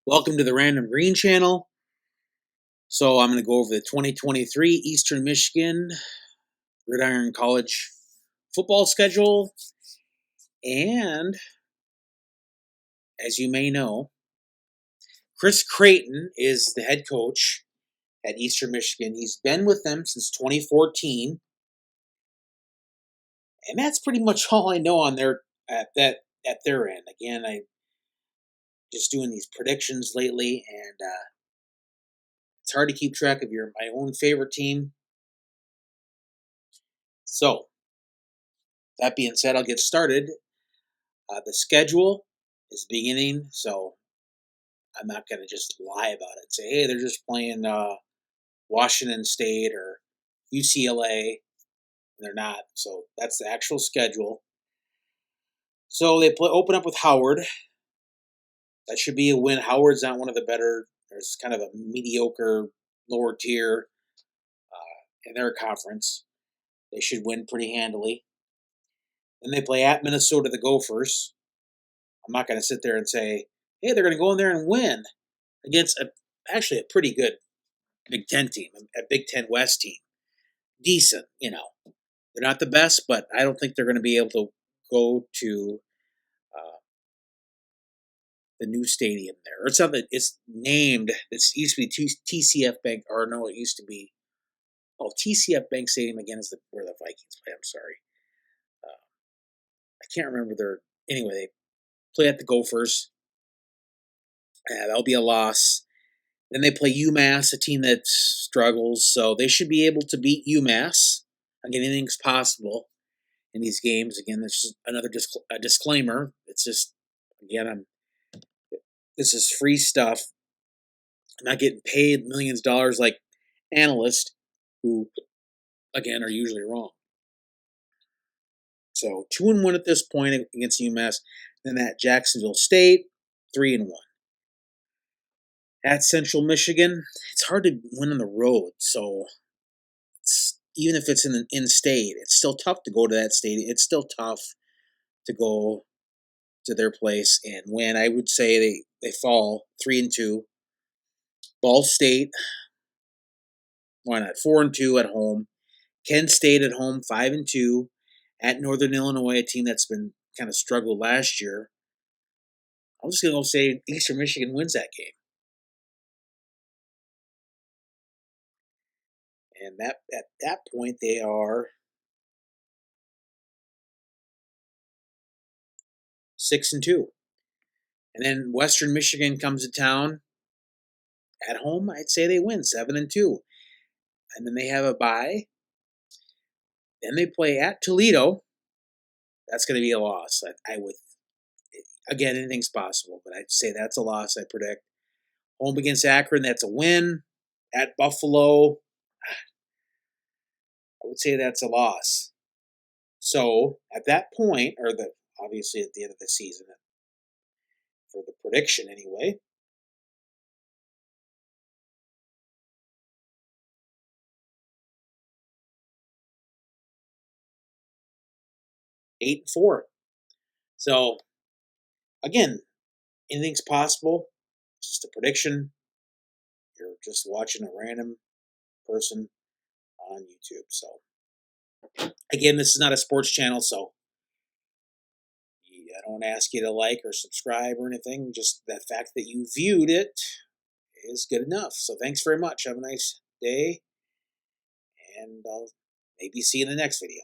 Welcome to the Random Green Channel. So I'm going to go over the 2023 Eastern Michigan Gridiron College football schedule. And as you may know, Chris Creighton is the head coach at Eastern Michigan. He's been with them since 2014. And that's pretty much all I know on their at their end. Again, I just doing these predictions lately, and it's hard to keep track of my own favorite team. So that being said, I'll get started. The schedule is beginning, so I'm not going to just lie about it. Say, hey, they're just playing Washington State or UCLA. They're not. So that's the actual schedule. So they open up with Howard. That should be a win. Howard's not one of the better. There's kind of a mediocre lower tier in their conference. They should win pretty handily. Then they play at Minnesota, the Gophers. I'm not going to sit there and say, hey, they're going to go in there and win against actually a pretty good Big Ten team, a Big Ten West team. Decent, They're not the best, but I don't think they're going to be able to go to the new stadium there. Or something. It's named, it used to be TCF Bank, or no, it used to be, TCF Bank Stadium again is where the Vikings play. I'm sorry. I can't remember anyway, they play at the Gophers. That'll be a loss. Then they play UMass, a team that struggles, so they should be able to beat UMass. Again, anything's possible in these games. Again, this is another disclaimer. It's just, again, this is free stuff. I'm not getting paid millions of dollars like analysts who, again, are usually wrong. So 2-1 at this point against UMass. Then at Jacksonville State, 3-1. At Central Michigan, it's hard to win on the road. So even if it's in state, it's still tough to go to that stadium. It's still tough to go to their place and win. I would say they fall 3-2. Ball State, why not? 4-2 at home. Kent State at home, 5-2. At Northern Illinois, a team that's been kind of struggled last year. I'm just going to say Eastern Michigan wins that game. And at that point, they are 6-2. And then Western Michigan comes to town. At home, I'd say they win 7-2. And then they have a bye. Then they play at Toledo. That's going to be a loss. I would, again, anything's possible, but I'd say that's a loss, I predict. Home against Akron, that's a win. At Buffalo, I would say that's a loss. So at that point, or obviously at the end of the season, for the prediction anyway, eight and 4. So again, anything's possible. It's just a prediction. You're just watching a random person on YouTube. So again, this is not a sports channel, so I don't ask you to like or subscribe or anything. Just the fact that you viewed it is good enough. So thanks very much. Have a nice day, and I'll maybe see you in the next video.